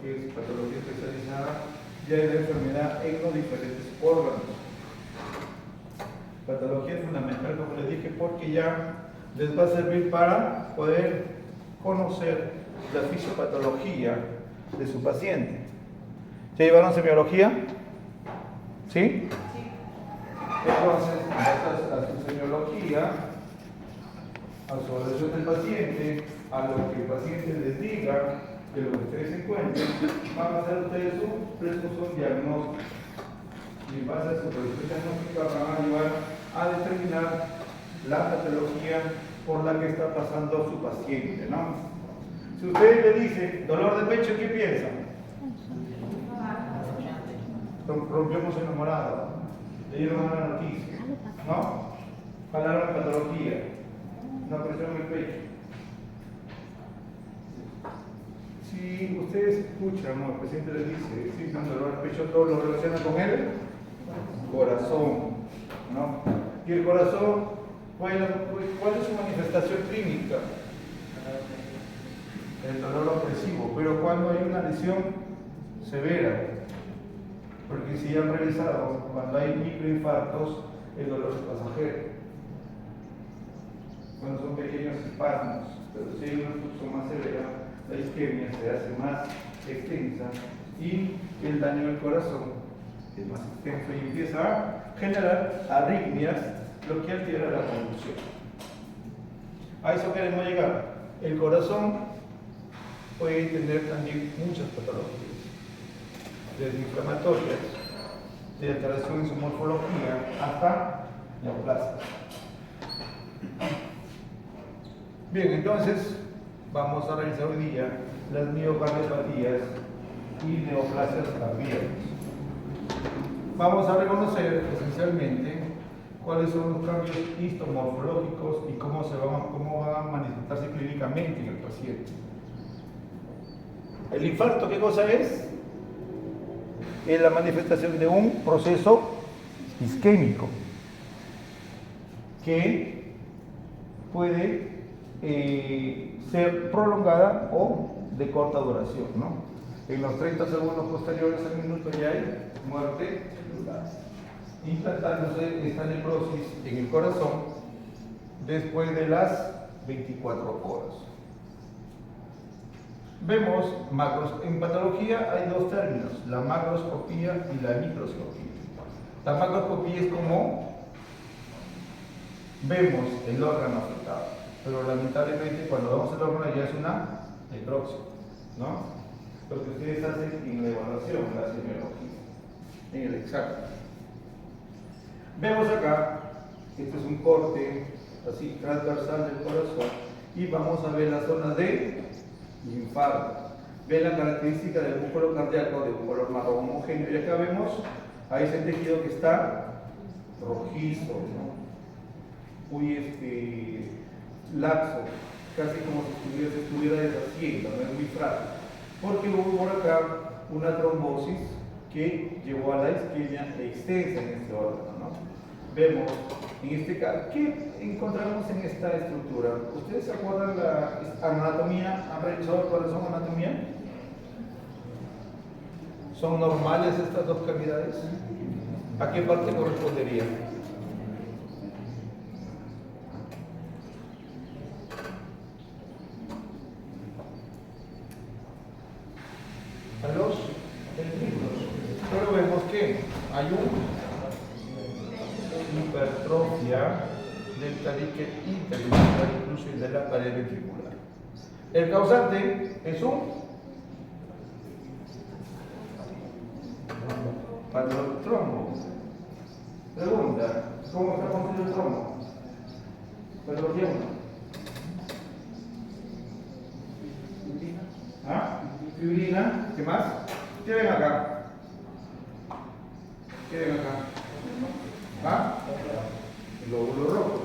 que es patología especializada ya de la enfermedad en los diferentes órganos. Patología es fundamental, como les dije, porque ya les va a servir para poder conocer la fisiopatología de su paciente. ¿Ya llevaron semiología? ¿Sí? Entonces, gracias a su semiología, a su evaluación del paciente, a lo que el paciente les diga de lo que ustedes encuentren, van a hacer ustedes su presunción diagnóstica. Y en base a su presunción diagnóstica van a ayudar a determinar la patología por la que está pasando su paciente, ¿no? Si ustedes le dicen dolor de pecho, ¿qué piensan? Rompemos enamorado, le dieron una noticia, ¿no? Hablaron de patología, una presión en el pecho. Si ustedes escuchan, ¿no? El paciente le dice, sí, un dolor de pecho, todo lo relaciona con el corazón, ¿no? Y el corazón, ¿cuál es su manifestación clínica? El dolor opresivo, pero cuando hay una lesión severa, porque si han revisado, cuando hay microinfartos, el dolor es pasajero. Cuando son pequeños espasmos, pero si hay una obstrucción más severa, la isquemia se hace más extensa y el daño al corazón es más extenso y empieza a generar arritmias, lo que altera la conducción. A eso queremos llegar. El corazón puede tener también muchas patologías, desde inflamatorias, de alteración en su morfología, hasta neoplasias. Bien, entonces vamos a realizar hoy día las miocardiopatías y neoplasias cardíacas. Vamos a reconocer esencialmente cuáles son los cambios histomorfológicos y cómo van a manifestarse clínicamente en el paciente. El infarto, ¿qué cosa es? Es la manifestación de un proceso isquémico que puede ser prolongada o de corta duración, ¿no? En los 30 segundos posteriores al minuto ya hay muerte celular, implantándose esta necrosis en el corazón después de las 24 horas. Vemos en patología hay dos términos, la macroscopía y la microscopía. La macroscopía es como vemos el órgano afectado, pero lamentablemente cuando vemos el órgano ya es una necropsia, ¿no? Lo que ustedes hacen en la evaluación, la semiología, en el examen. Vemos acá, este es un corte así transversal del corazón y vamos a ver la zona de infarto. Ven la característica del músculo cardíaco de un color marrón homogéneo y acá vemos a ese tejido que está rojizo, ¿no? Muy laxo, casi como si se estuviera deshaciendo, no es muy frágil, porque hubo por acá una trombosis que llevó a la isquemia extensa en este órgano, ¿no? Vemos en este caso, ¿qué encontramos en esta estructura? ¿Ustedes se acuerdan la anatomía? ¿Han revisado el corazón anatomía? ¿Son normales estas dos cavidades? ¿A qué parte correspondería? A los ventrículos. Pero vemos que hay una hipertrofia del tabique interventricular, incluso y de la pared ventricular. El causante es un trombo. Pregunta, ¿cómo está construido el trombo? Patología 1. ¿Ah? Fibrina, ¿qué más? ¿Qué ven acá? ¿Qué ven acá? ¿Ah? Glóbulos rojos.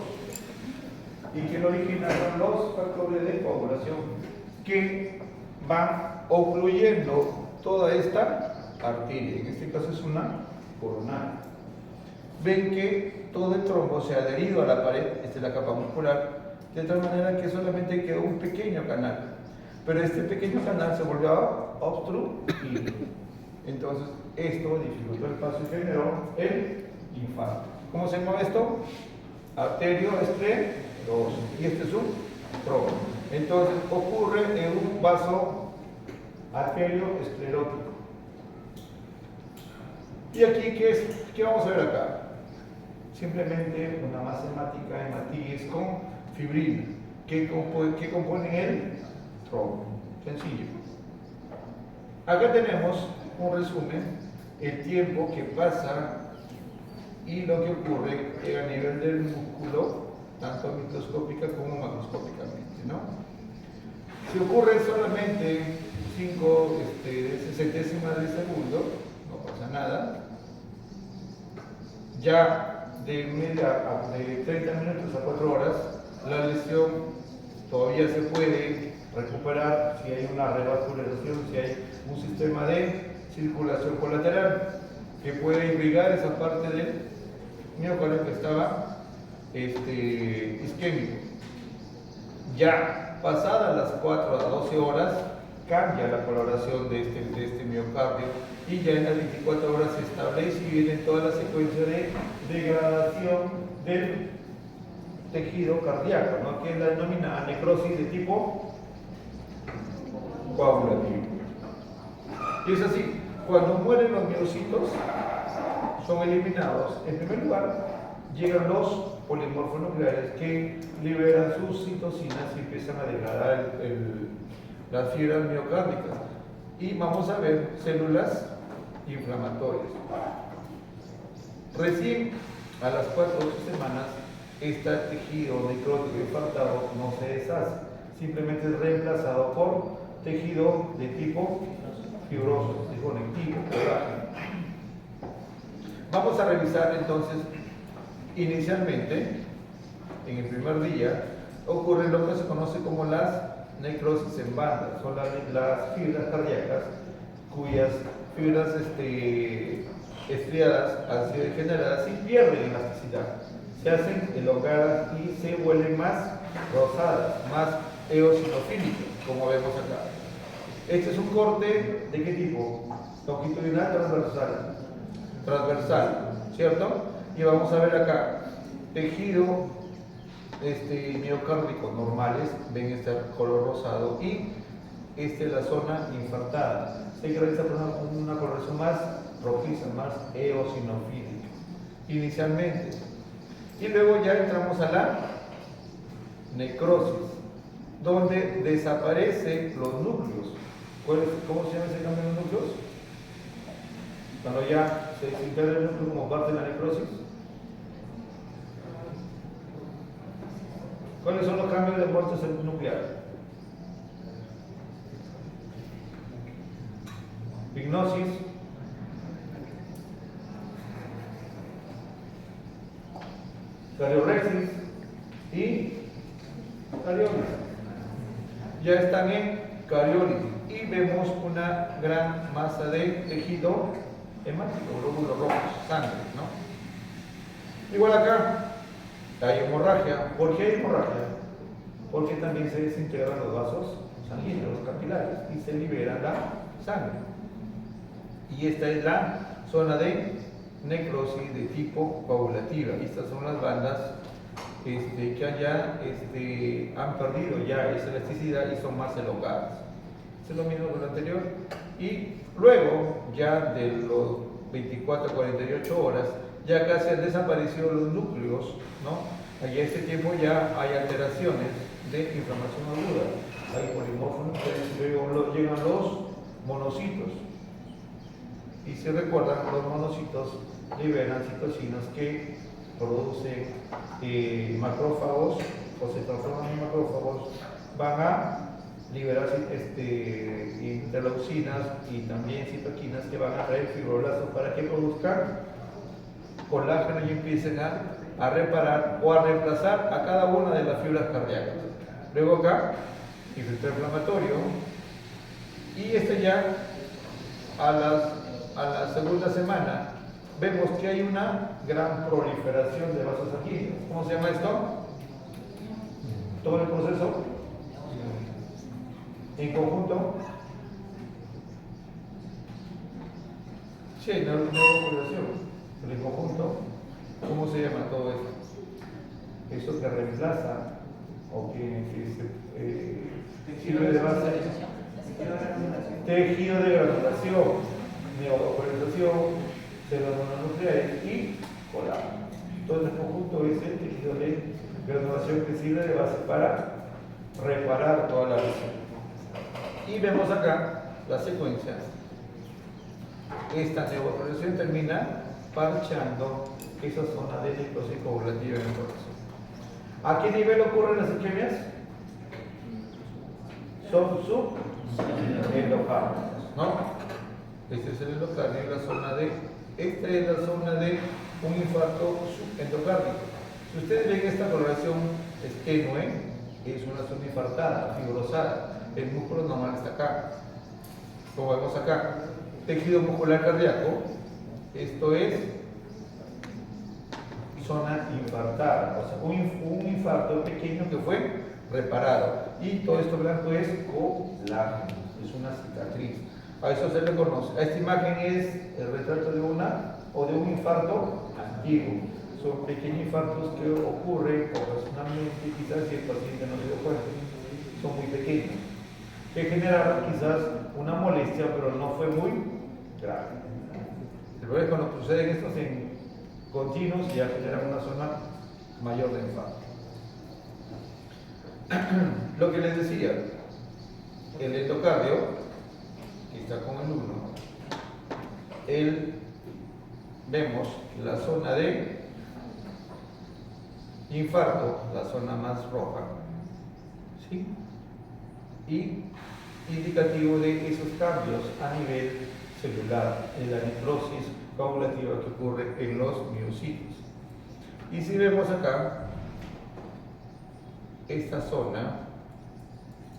¿Y qué lo originan? Son los factores de coagulación que van ocluyendo toda esta arteria. En este caso es una coronaria. Ven que todo el trombo se ha adherido a la pared, esta es la capa muscular, de tal manera que solamente quedó un pequeño canal. pero este pequeño canal se volvió obstruido. Entonces, esto dificultó el paso y generó el infarto. ¿Cómo se llama esto? Arterioesclerosis. Y este es un trombo. Entonces, ocurre en un vaso arterioesclerótico. ¿Y aquí qué vamos a ver acá? Simplemente una matemática en matiz con fibrina. ¿Qué compone el trombo? Sencillo. Acá tenemos un resumen, el tiempo que pasa y lo que ocurre a nivel del músculo, tanto microscópica como macroscópicamente, ¿no? Si ocurre solamente 5 centésimas de segundo, no pasa nada. Ya de 30 minutos a 4 horas, la lesión todavía se puede recuperar si hay una revascularización, si hay un sistema de circulación colateral que puede irrigar esa parte del miocardio que estaba isquémico. Ya pasadas las 4 a 12 horas cambia la coloración de este miocardio y ya en las 24 horas se establece y viene toda la secuencia de degradación del tejido cardíaco, ¿no? Que es la denominada necrosis de tipo coagulativo. Y es así, cuando mueren los miocitos, son eliminados. En primer lugar, llegan los polimorfonucleares que liberan sus citocinas y empiezan a degradar las fibras miocárdicas. Y vamos a ver células inflamatorias. Recién a las 4 o 8 semanas, este tejido necrótico infartado no se deshace, simplemente es reemplazado por tejido de tipo fibroso, de conectivo, colágeno. Vamos a revisar entonces, inicialmente, en el primer día, ocurre lo que se conoce como las necrosis en banda. Son las fibras cardíacas cuyas fibras estriadas han sido degeneradas y pierden elasticidad. Se hacen elongadas y se vuelven más rosadas, más eosinofílicas, como vemos acá. Este es un corte ¿de qué tipo? Longitudinal, transversal. Transversal, ¿cierto? Y vamos a ver acá, tejido miocárdico normales, ven este color rosado, y la zona infartada. Se caracteriza por una coloración más rojiza, más eosinofílica, inicialmente. Y luego ya entramos a la necrosis, donde desaparecen los núcleos. ¿Cómo se llama ese cambio de los núcleos? Cuando ya se desintegra el núcleo como parte de la necrosis. ¿Cuáles son los cambios de muerte nuclear? Pignosis, cariorexis y cariólisis. Ya están en cariólisis y vemos una gran masa de tejido hemático, glóbulos rojos, sangre, ¿no? Igual acá hay hemorragia. ¿Por qué hay hemorragia? Porque también se desintegran los vasos sanguíneos, los capilares, y se libera la sangre. Y esta es la zona de necrosis de tipo coagulativa. Y estas son las bandas que ya han perdido ya esa elasticidad y son más elongadas. Es lo mismo que lo anterior. Y luego, ya de los 24 a 48 horas, ya casi han desaparecido los núcleos, ¿no? Allá este tiempo ya hay alteraciones de inflamación aguda, hay polimorfos, luego llegan los monocitos. Y si recuerdan, los monocitos liberan citocinas que producen macrófagos o se transforman en macrófagos, van a liberar interleucinas y también citoquinas que van a traer fibroblastos para que produzcan colágeno y empiecen a reparar o a reemplazar a cada una de las fibras cardíacas. Luego acá, infiltrado inflamatorio, y ya a la segunda semana vemos que hay una gran proliferación de vasos sanguíneos. ¿Cómo se llama esto? Todo el proceso En conjunto, sí hay neurocirculación, pero en conjunto, ¿cómo se llama todo esto? Eso que reemplaza o que sirve de base. Tejido de granulación, neovascularización, células mononucleares y colágeno. Todo este conjunto es el tejido de granulación que sirve de base para reparar toda la lesión. Y vemos acá la secuencia. Esta neovascularización termina parchando esa zona de necrosis coagulativa en el corazón. ¿A qué nivel ocurren las isquemias? Son subendocardios, ¿no? Este es el endocardio, esta es la zona de un infarto subendocárdico. Si ustedes ven esta coloración es tenue, es una zona infartada, fibrosada. El músculo normal está acá. Como vemos acá, tejido muscular cardíaco, esto es zona infartada, o sea, un infarto pequeño que fue reparado. Y todo esto blanco es colágeno, es una cicatriz. A eso se le conoce. Esta imagen es el retrato de un infarto antiguo. Son pequeños infartos que ocurren ocasionalmente, quizás si el paciente no se dio cuenta. Son muy pequeños, que generaron quizás una molestia, pero no fue muy grave. El problema es cuando suceden estos en continuos ya generan una zona mayor de infarto. Lo que les decía, el endocardio, que está con el 1, vemos la zona de infarto, la zona más roja, ¿sí? Y indicativo de esos cambios a nivel celular, en la necrosis coagulativa que ocurre en los miocitos. Y si vemos acá, esta zona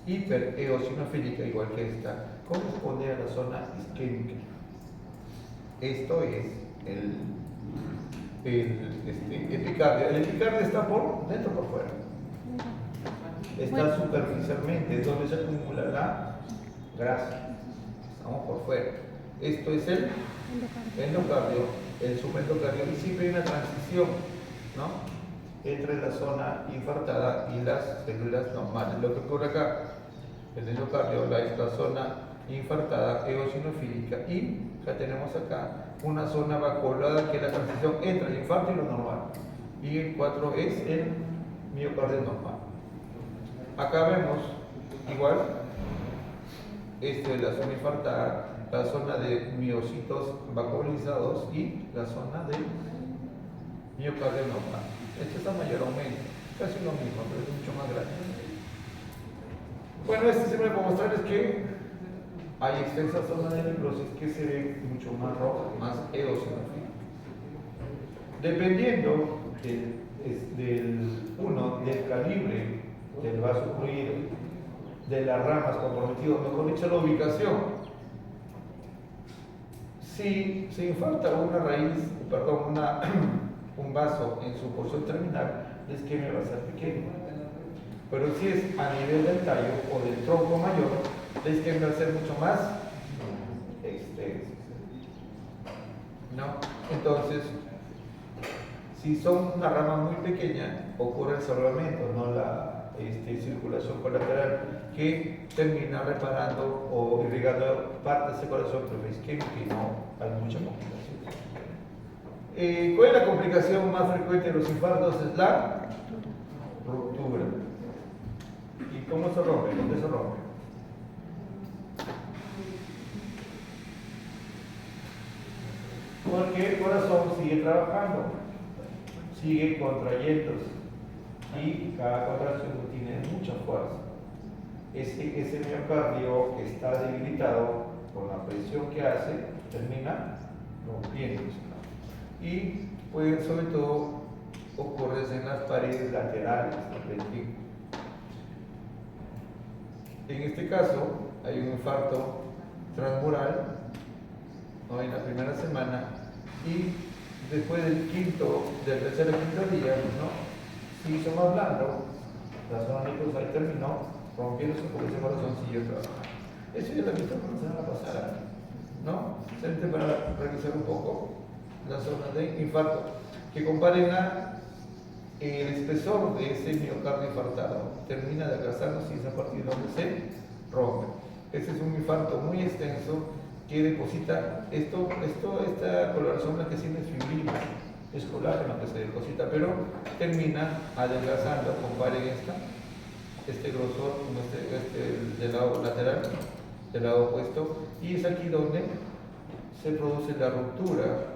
hipereosinofílica, igual que esta, corresponde a la zona isquémica. Esto es el epicardio. El epicardio está por dentro o por fuera. Está superficialmente, es donde se acumula la grasa. Estamos por fuera. Esto es el endocardio, el subendocardio, y siempre hay una transición, ¿no?, entre la zona infartada y las células normales. Lo que ocurre acá, el endocardio, la zona infartada eosinofílica, y ya tenemos acá una zona vacuolada que es la transición entre el infarto y lo normal. Y el 4 es el miocardio normal. Acá vemos igual, la zona infartada, la zona de miocitos vacuolizados y la zona de miocardio normal. Este está mayor aumento, casi lo mismo, pero es mucho más grande. Bueno, siempre para mostrarles que hay extensas zonas de necrosis que se ven mucho más rojas, más eosinofílicas. Dependiendo del calibre del vaso fluido, de las ramas comprometidas, mejor dicho, la ubicación. Si se infarta un vaso en su porción terminal, la isquemia va a ser pequeña. Pero si es a nivel del tallo o del tronco mayor, la isquemia va a ser mucho más extensa, ¿no? Entonces, si son una rama muy pequeña, ocurre el salvamento, no la circulación colateral, que termina reparando o irrigando parte de ese corazón, pero es isquémica y no hay mucha complicación. ¿Cuál es la complicación más frecuente de los infartos? Es la ruptura. ¿Y cómo se rompe? ¿Dónde se rompe? Porque el corazón sigue trabajando, sigue contrayéndose, y cada contracción tiene mucha fuerza. Ese miocardio que está debilitado por la presión que hace, termina rompiéndose. Y puede, sobre todo, ocurrir en las paredes laterales del ventrículo. En este caso, hay un infarto transmural, ¿no?, en la primera semana, y después del tercer o quinto día, ¿no?, se hizo más blando, la zona necrosa ahí terminó, rompiéndose porque ese corazón siguió trabajando. Eso ya lo he visto la semana pasada, ¿no? Solamente para revisar un poco las zonas de infarto, que comparen el espesor de ese miocardio infartado, termina de adelgazándose y es a partir de donde se rompe. Este es un infarto muy extenso que deposita esta coloración blanquecina es fibrina, es colágeno que se deposita, pero termina adelgazando, comparen este grosor como del lado lateral, del lado opuesto, y es aquí donde se produce la ruptura,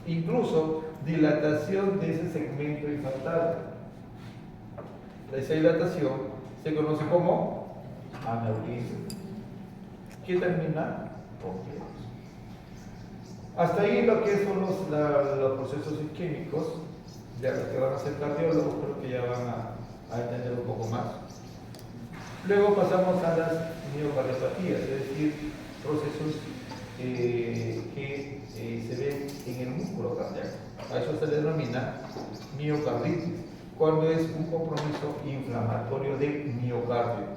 incluso dilatación de ese segmento infartado. Esa dilatación se conoce como aneurisma, que termina rompiendo. Hasta ahí lo que son los procesos isquémicos, ya los que van a ser cardiólogos creo que ya van a entender un poco más. Luego pasamos a las miocardiopatías, es decir, procesos que se ven en el músculo cardíaco. A eso se le denomina miocarditis, cuando es un compromiso inflamatorio del miocardio.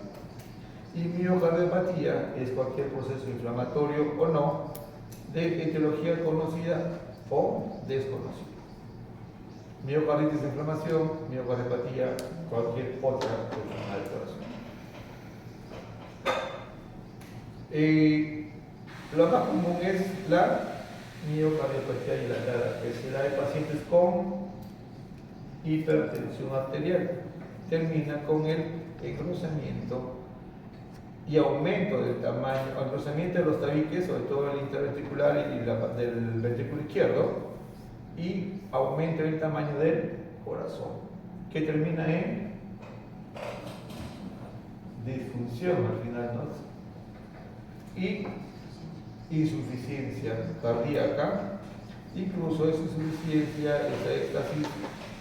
Y miocardiopatía es cualquier proceso inflamatorio o no, de etiología conocida o desconocida. Miocarditis de inflamación, miocardiopatía, cualquier otra enfermedad del corazón. Lo más común es la miocardiopatía dilatada, que se da en pacientes con hipertensión arterial. Termina con el engrosamiento y aumento del tamaño, engrosamiento de los tabiques, sobre todo el interventricular y del ventrículo izquierdo, y aumento del tamaño del corazón, que termina en disfunción al final, ¿no? Y insuficiencia cardíaca, incluso esa insuficiencia, esa éxtasis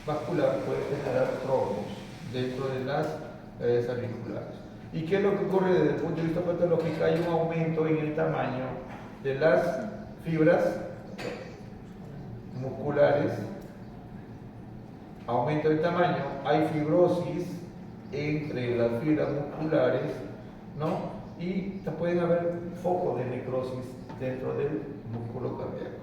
vascular puede generar trombos dentro de las auriculares. ¿Y qué es lo que ocurre desde el punto de vista patológico? Hay un aumento en el tamaño de las fibras musculares, aumento del tamaño, hay fibrosis entre las fibras musculares, ¿no? Y pueden haber focos de necrosis dentro del músculo cardíaco.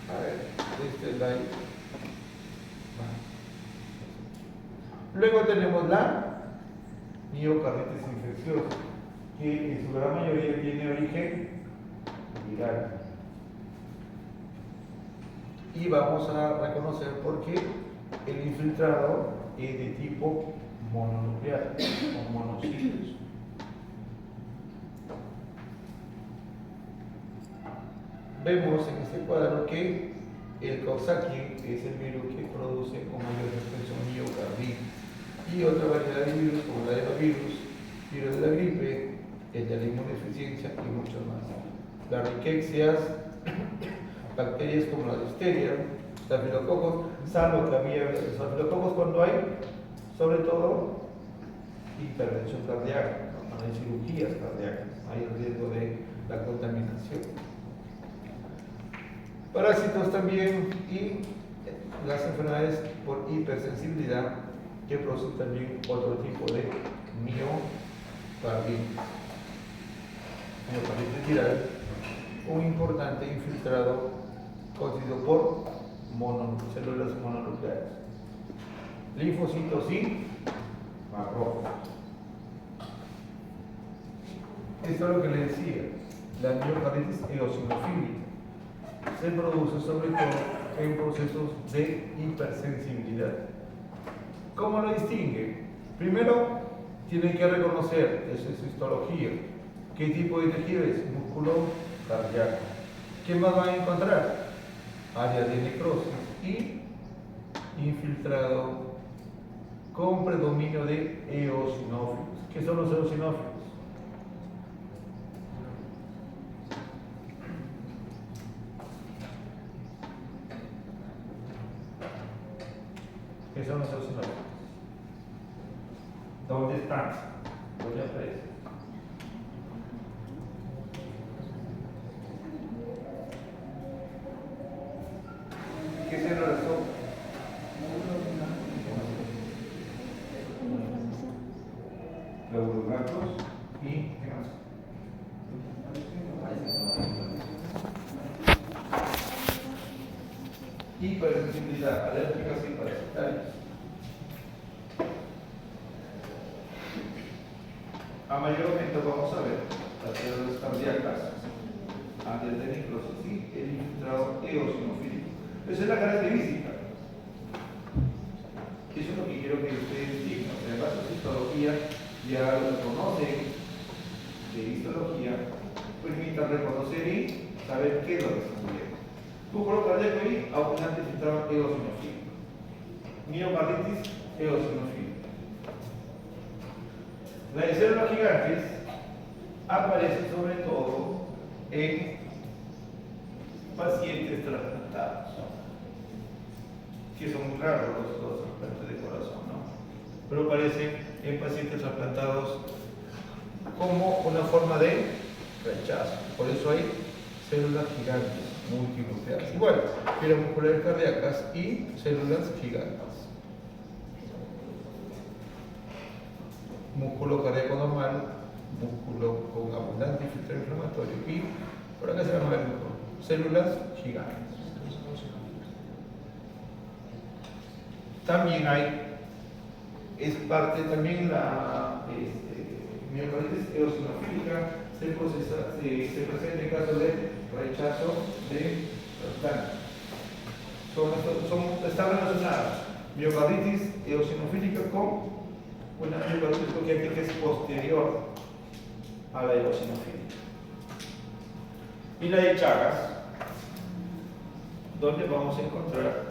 A ver, este es la. Luego tenemos la miocarditis infecciosa, que en su gran mayoría tiene origen viral. Y vamos a reconocer por qué el infiltrado es de tipo mononuclear o monocitos. Vemos en este cuadro que el Coxsackie es el virus que produce con mayor extensión miocarditis, y otra variedad de virus como el adenovirus, virus de la gripe, el de la inmunodeficiencia y muchos más. Las riquecias, bacterias como la difteria, estafilococos, salvo que había estafilococos cuando hay, sobre todo, hipertensión cardíaca, cuando hay cirugías cardíacas, hay el riesgo de la contaminación. Parásitos también y las enfermedades por hipersensibilidad que producen también otro tipo de miocarditis. Miocarditis viral, un importante infiltrado constituido por células mononucleares, linfocitos y macrófagos. Esto es lo que le decía, la miocarditis eosinofílica se produce sobre todo en procesos de hipersensibilidad. ¿Cómo lo distingue? Primero, tiene que reconocer, eso es histología, qué tipo de tejido es, músculo cardíaco. ¿Qué más van a encontrar? Área de necrosis y infiltrado con predominio de eosinófilos. ¿Qué son los eosinófilos? ¿Qué son los eosinófilos? ¿Dónde están? ¿Dónde aparecen? ¿Qué se glóbulos blancos y ¿qué más? Hipersensibilidad, alérgicas y parasitarias. A mayor aumento vamos a ver las células cardíacas antes de necrosis y el infiltrado eosinofílico. Esa es la característica. Eso es lo que quiero que ustedes digan. O sea, en base a histología ya lo conocen de histología, permita reconocer y saber qué es lo que está sucediendo. Músculo cardíaco y abundante infiltrado eosinofílico. Miocarditis eosinofílica. Las células gigantes aparecen sobre todo en pacientes trasplantados, que son muy raros los trasplantes de corazón, ¿no? Pero aparecen en pacientes trasplantados como una forma de rechazo. Por eso hay células gigantes multinucleares. Igual, fibras musculares cardíacas y células gigantes. Músculo cardíaco normal, músculo con abundante filtro inflamatorio y por acá se van a ver células gigantes. También hay, es parte también la miocarditis eosinofílica se presenta en caso de rechazo de trasplante. Están relacionadas miocarditis eosinofílica con una miocarditis congénita que es posterior a la eosinofilia. Y la de Chagas, donde vamos a encontrar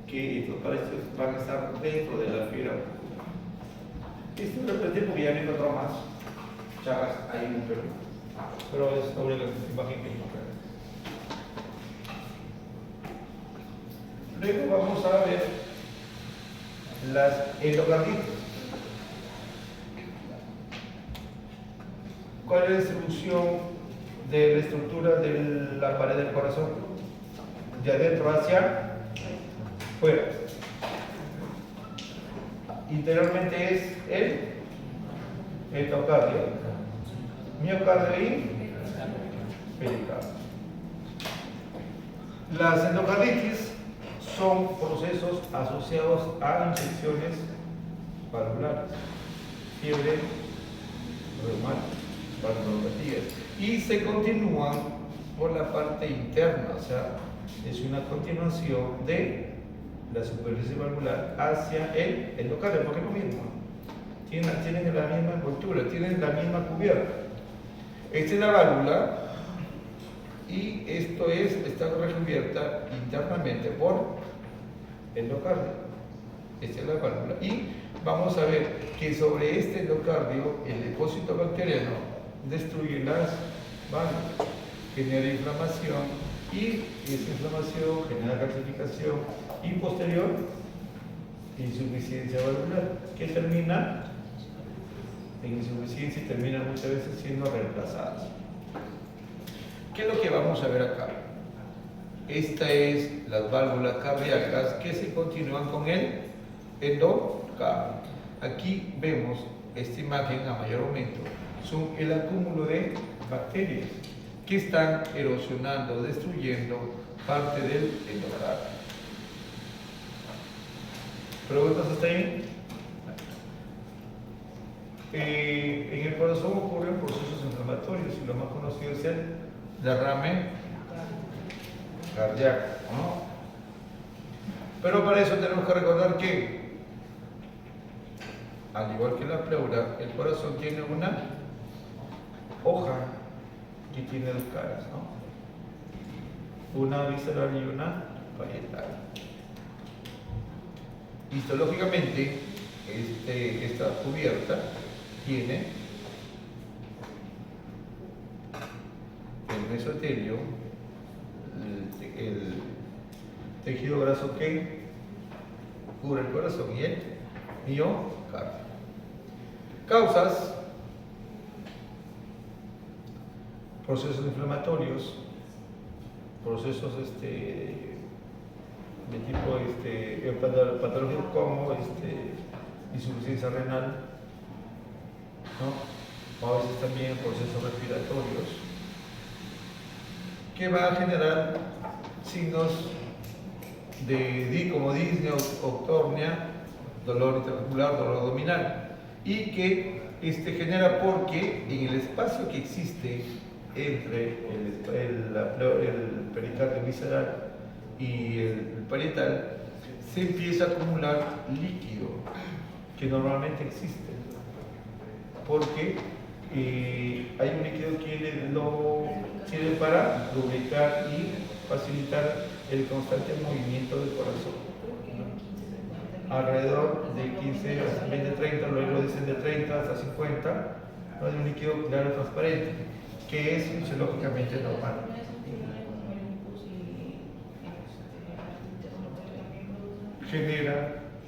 que estos parásitos van a estar dentro de la fibra muscular. Esto lo repetiré porque ya no encontró más Chagas ahí en Perú, pero es la única imagen que encontré. Luego vamos a ver las endocarditis. ¿Cuál es la distribución de la estructura de la pared del corazón? De adentro hacia fuera. Interiormente es el endocardio, miocardio y pericardio. Las endocarditis son procesos asociados a infecciones valvulares, fiebre reumática, valvulopatías, y se continúan por la parte interna, o sea, es una continuación de la superficie valvular hacia el endocardio, porque es lo mismo, tienen la misma envoltura, tienen la misma cubierta. Esta es la válvula y esto está recubierta internamente por endocardio. Esta es la válvula y vamos a ver que sobre este endocardio el depósito bacteriano destruye las válvulas, genera inflamación y esa inflamación genera calcificación y posterior insuficiencia valvular que termina en insuficiencia y termina muchas veces siendo reemplazadas. ¿Qué es lo que vamos a ver acá? Esta es las válvulas cardíacas que se continúan con el endocardio. Aquí vemos esta imagen a mayor aumento. Son el acúmulo de bacterias que están erosionando, destruyendo parte del endocardio. ¿Preguntas hasta ahí? En el corazón ocurren procesos inflamatorios y lo más conocido es el derrame cardíaco, ¿no? Pero para eso tenemos que recordar que, al igual que la pleura, el corazón tiene una hoja que tiene dos caras, ¿no? Una visceral y una parietal. Histológicamente, esta cubierta tiene el mesotelio, el tejido graso que cubre el corazón y el miocardio. Causas: procesos inflamatorios, procesos de tipo patológico como insuficiencia renal, ¿no? O a veces también procesos respiratorios, que va a generar signos como disnea, octornia, dolor interarticular, dolor abdominal, y que genera porque en el espacio que existe entre el pericardio visceral y el parietal se empieza a acumular líquido que normalmente existe, porque hay un líquido que lo sirve para lubricar y facilitar el constante movimiento del corazón. Alrededor de 15 hasta 20, 30, luego dicen de 30 hasta 50, ¿no? De un líquido claro transparente, que es fisiológicamente normal.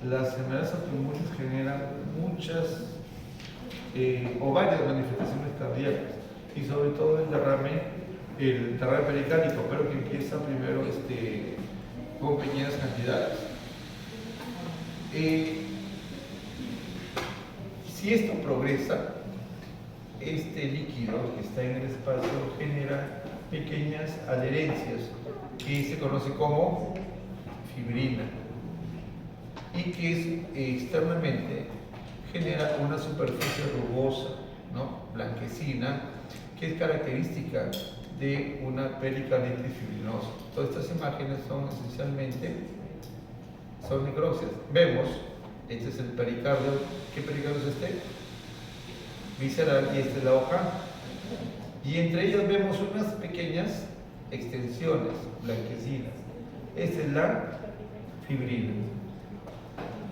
Las enfermedades autoinmunes generan muchas o varias manifestaciones cardíacas, y sobre todo el derrame pericárdico, pero que empieza primero con pequeñas cantidades. Si esto progresa, este líquido que está en el espacio genera pequeñas adherencias que se conoce como fibrina, y que externamente genera una superficie rugosa, ¿no? Blanquecina, que es característica de una pericarditis fibrinosa. Todas estas imágenes son esencialmente necropsias. Vemos, este es el pericardio. ¿Qué pericardio es este? Visceral, y esta es la hoja. Y entre ellas vemos unas pequeñas extensiones blanquecinas. Esta es la fibrina.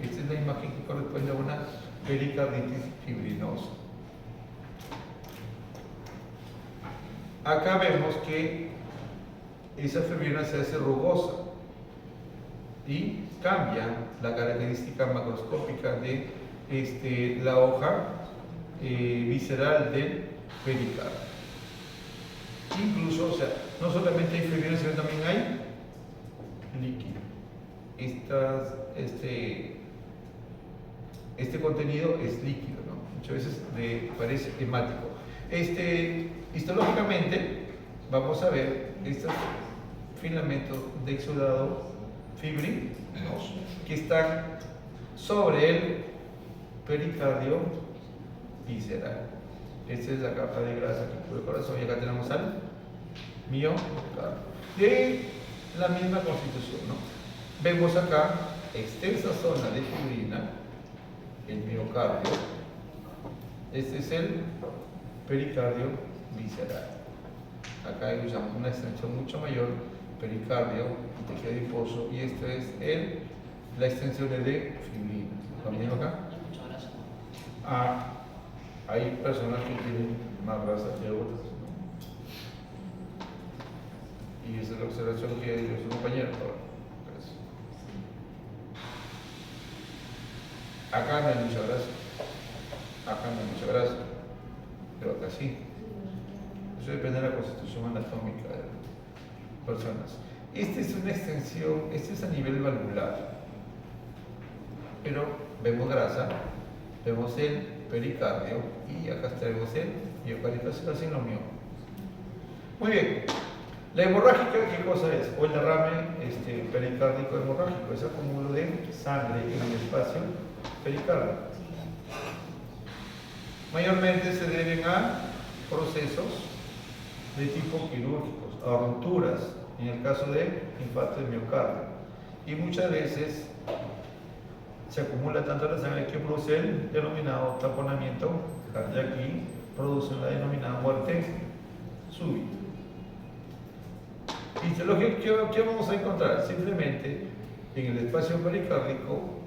Esta es la imagen que corresponde a una pericarditis fibrinosa. Acá vemos que esa fibrina se hace rugosa y cambia la característica macroscópica de la hoja visceral del pericardio. Incluso, o sea, no solamente hay fibrina, sino también hay líquido. Este contenido es líquido, ¿no? Muchas veces parece hemático. Histológicamente vamos a ver estos filamentos de exudado fibrinoso que están sobre el pericardio visceral. Esta es la capa de grasa que cubre el corazón, y acá tenemos al miocardio. De la misma constitución, ¿no? Vemos acá extensa zona de fibrina, el miocardio. Este es el pericardio visceral. Acá hay una extensión mucho mayor, pericardio y tejido adiposo, y esto es la extensión de fibrina. ¿Lo mismo acá? Hay personas que tienen más grasa que otras, ¿no? Y esa es la observación que dio su compañero. Acá no hay mucha grasa, pero acá sí. Eso depende de la constitución anatómica de las personas. Esta es una extensión, este es a nivel valvular, pero vemos grasa, vemos el pericardio, y acá tenemos el miocardio, casi lo mío. Muy bien. La hemorrágica, ¿qué cosa es? O el derrame pericárdico hemorrágico, es acúmulo de sangre en el espacio pericardio. Mayormente se deben a procesos de tipo quirúrgicos, a rupturas, en el caso de infarto de miocardio. Y muchas veces se acumula tanto la sangre que produce el denominado taponamiento cardíaco y produce la denominada muerte súbita. Y ¿qué vamos a encontrar? Simplemente en el espacio pericárdico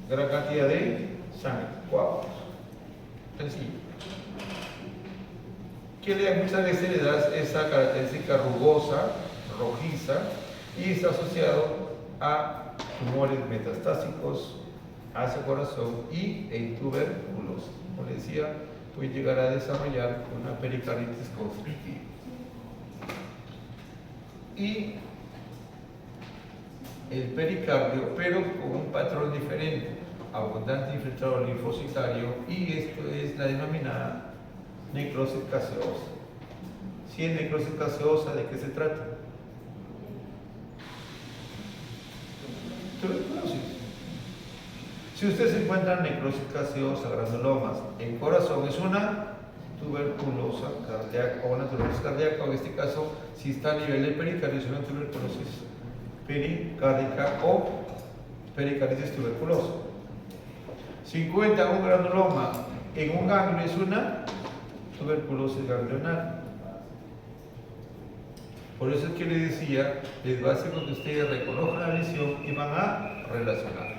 gran cantidad de sangre, coágulos. Sencillo. Que muchas veces le da esa característica rugosa, rojiza, y está asociado a tumores metastásicos hacia el corazón y en tuberculosis. Como les decía, puede llegar a desarrollar una pericarditis constrictiva. Y el pericardio, pero con un patrón diferente. abundante infiltrado linfocitario, y esto es la denominada necrosis gaseosa. Si es necrosis gaseosa, ¿de qué se trata? Tuberculosis. Si usted se encuentra en necrosis gaseosa, granulomas, en corazón, es una tuberculosa cardíaca o una tuberculosis cardíaca, o en este caso, si está a nivel del pericardio, es una tuberculosis pericárdica o pericarditis tuberculosa. Si encuentra un granuloma en un ganglio, es una tuberculosis ganglionar. Por eso es que le decía, es básico que ustedes reconozcan la lesión y van a relacionar.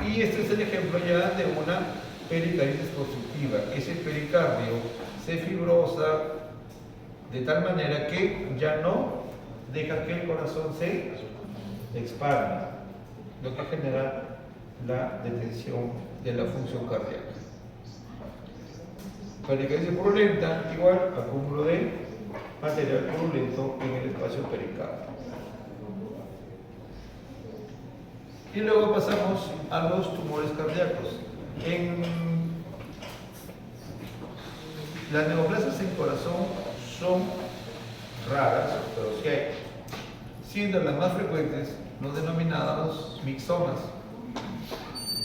Y este es el ejemplo ya de una pericarditis constructiva. Ese pericardio se fibrosa de tal manera que ya no deja que el corazón se expanda, lo que genera la detención de la función cardíaca. Pericarditis purulenta, igual acúmulo de material purulento en el espacio pericardio. Y luego pasamos a los tumores cardíacos. Las neoplasias en corazón son raras, pero sí hay, siendo las más frecuentes los denominados mixomas.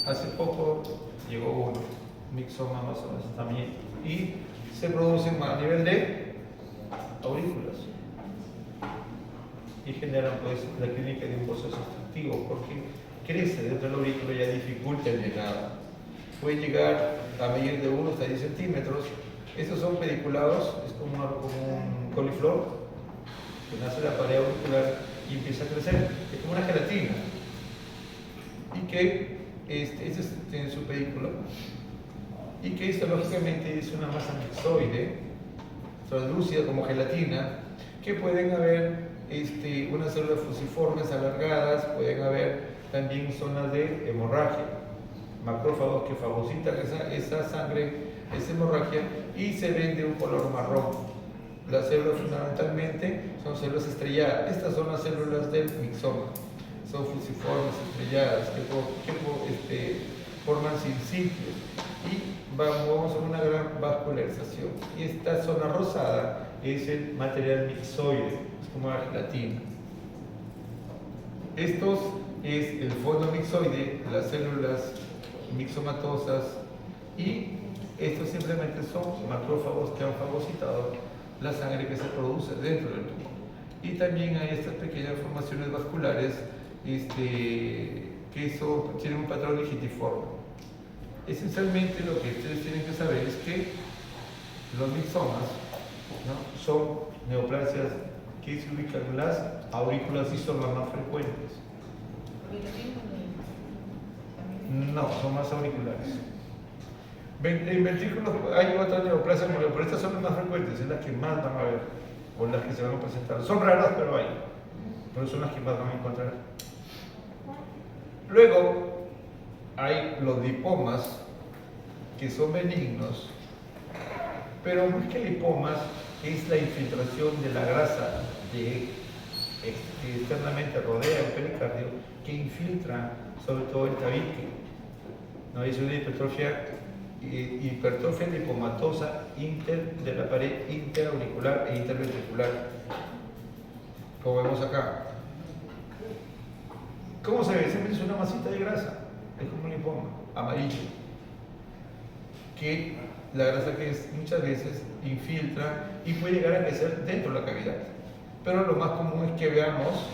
Hace poco llegó uno, mixoma más o menos también, y se producen a nivel de aurículas y generan pues la clínica de un proceso obstructivo, porque crece dentro del aurículo y ya dificulta el llenado. Puede llegar a medir de 1 hasta 10 centímetros. Estos son pediculados, es como un coliflor que nace de la pared auricular y empieza a crecer, es como una gelatina, y que este tiene su pedículo, y que esto lógicamente es una masa mixoide, translúcida como gelatina, que pueden haber unas células fusiformes alargadas, pueden haber también zonas de hemorragia, macrófagos que fagocitan esa sangre, esa hemorragia, y se ven de un color marrón. Las células fundamentalmente son células estrelladas. Estas son las células del mixoma. Son fusiformes, estrelladas, que forman sincicios y vamos a una gran vascularización. Y esta zona rosada es el material mixoide, es como la gelatina. Estos es el fondo mixoide, las células mixomatosas, y estos simplemente son macrófagos que han fagocitado la sangre que se produce dentro del tumor. Y también hay estas pequeñas formaciones vasculares que tienen un patrón digitiforme. Esencialmente lo que ustedes tienen que saber es que los mixomas, ¿no?, son neoplasias que se ubican en las aurículas y son las más frecuentes. No, son más auriculares. En ventrículos hay otras neoplasias, pero estas son las más frecuentes, es las que más van a ver, o las que se van a presentar. Son raras, pero hay. Pero son las que más van a encontrar. Luego, hay los lipomas, que son benignos, pero más que lipomas, es la infiltración de la grasa que externamente rodea el pericardio, que infiltra sobre todo el tabique. ¿No? Es una hipertrofia lipomatosa de la pared interauricular e interventricular, como vemos acá. ¿Cómo se ve? Siempre es una masita de grasa, es como un lipoma amarillo, que la grasa que muchas veces infiltra y puede llegar a crecer dentro de la cavidad. Pero lo más común es que veamos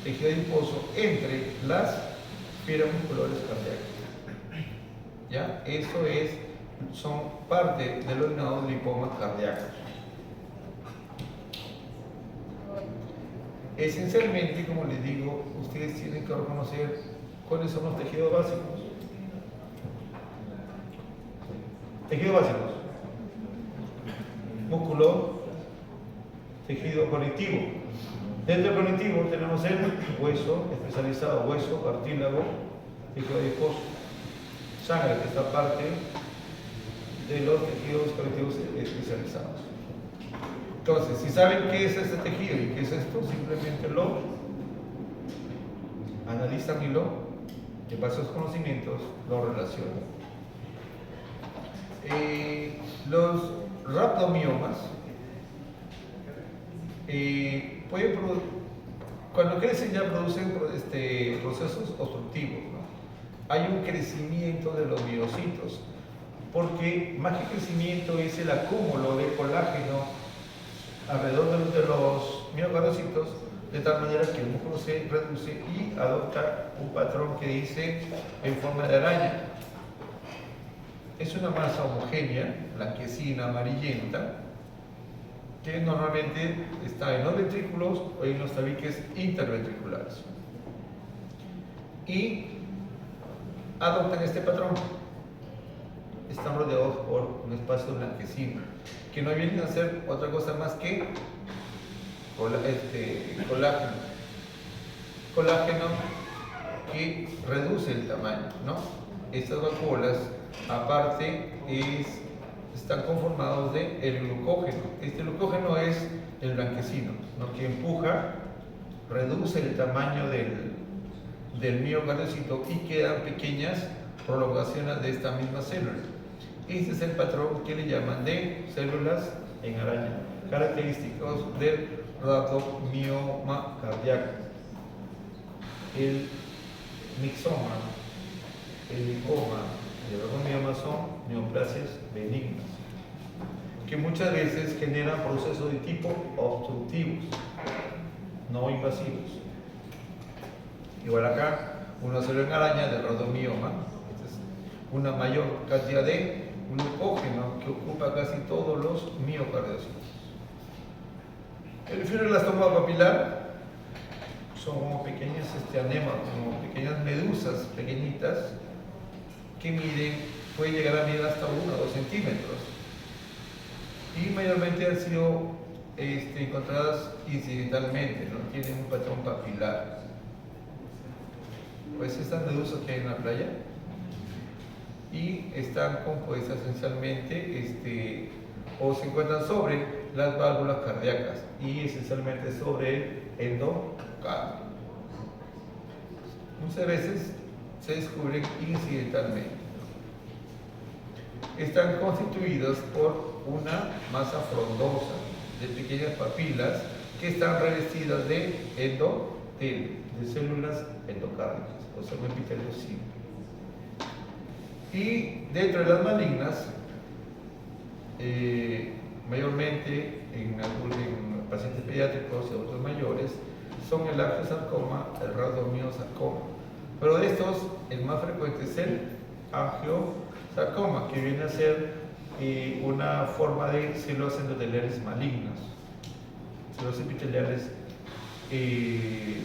tejido adiposo entre las fibras musculares cardíacas. ¿Ya? Eso son parte de los denominados lipomas cardíacos. Esencialmente, como les digo, ustedes tienen que reconocer cuáles son los tejidos básicos. Tejidos básicos: músculo, tejido conectivo. Dentro del conectivo tenemos el hueso especializado, hueso, cartílago, tejido adiposo, sangre, que está parte de los tejidos conectivos especializados. Entonces, si saben qué es este tejido y qué es esto, simplemente lo analizan y lo en base a los conocimientos, lo relaciona. Los rhabdomiomas cuando crecen ya producen procesos obstructivos, ¿no? Hay un crecimiento de los miocitos, porque más que crecimiento es el acúmulo de colágeno alrededor de los miocardocitos, de tal manera que el músculo se reduce y adopta un patrón que dice en forma de araña. Es una masa homogénea, blanquecina, amarillenta, que normalmente está en los ventrículos o en los tabiques interventriculares. Y adoptan este patrón. Están rodeados por un espacio blanquecino, que no vienen a ser otra cosa más que colágeno. Colágeno que reduce el tamaño, ¿no? Estas vacuolas, aparte, están conformados de el glucógeno. Este glucógeno es el blanquecino, ¿no? Que empuja, reduce el tamaño del miocardiocito y quedan pequeñas prolongaciones de esta misma célula. Este es el patrón que le llaman de células en araña, característicos del rhabdomioma cardíaco. El mixoma, el lipoma y el rhabdomioma son neoplasias benignas, que muchas veces generan procesos de tipo obstructivos, no invasivos. Igual acá, una célula en araña del rhabdomioma, una mayor cantidad de glucógeno que ocupa casi todos los miocardiocitos. El fibroblastoma papilar son como pequeñas anemas, como pequeñas medusas pequeñitas que pueden llegar a medir hasta 1 o 2 centímetros y mayormente han sido encontradas incidentalmente, no tienen un patrón papilar. Pues estas medusas que hay en la playa y están compuestas esencialmente o se encuentran sobre las válvulas cardíacas y esencialmente sobre el endocardio. Muchas veces se descubren incidentalmente. Están constituidas por una masa frondosa de pequeñas papilas que están revestidas de endotelio, de células endocárdicas, o sea, un epitelio simple. Y dentro de las malignas, mayormente en pacientes pediátricos y adultos mayores, son el angiosarcoma, el rhabdomiosarcoma. Pero de estos, el más frecuente es el angiosarcoma, que viene a ser una forma de células endoteliales malignas, células epiteliales que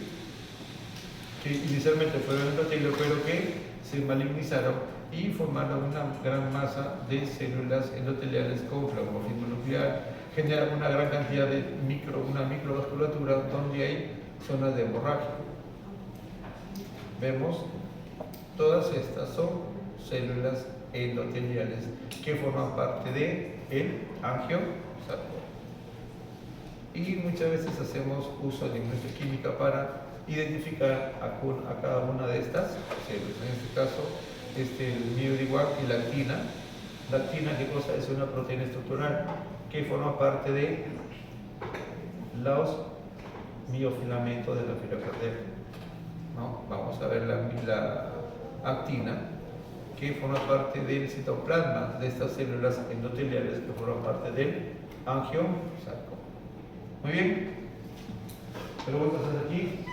inicialmente fueron endotelio, pero que se malignizaron y formaron una gran masa de células endoteliales con fragmorfismo nuclear, generan una gran cantidad de una microvasculatura donde hay zonas de hemorragia. Vemos, todas estas son células endoteliales que forman parte del angiosarcoma. Y muchas veces hacemos uso de inmunohistoquímica para identificar a cada una de estas células. En este caso, el MIO-igual y la actina. La actina, ¿qué cosa? Es una proteína estructural que forma parte de los miofilamentos de la fibra cardíaca, ¿no? Vamos a ver la actina, que forma parte del citoplasma de estas células endoteliales que forman parte del angiosarcoma. Muy bien. Preguntas hasta aquí.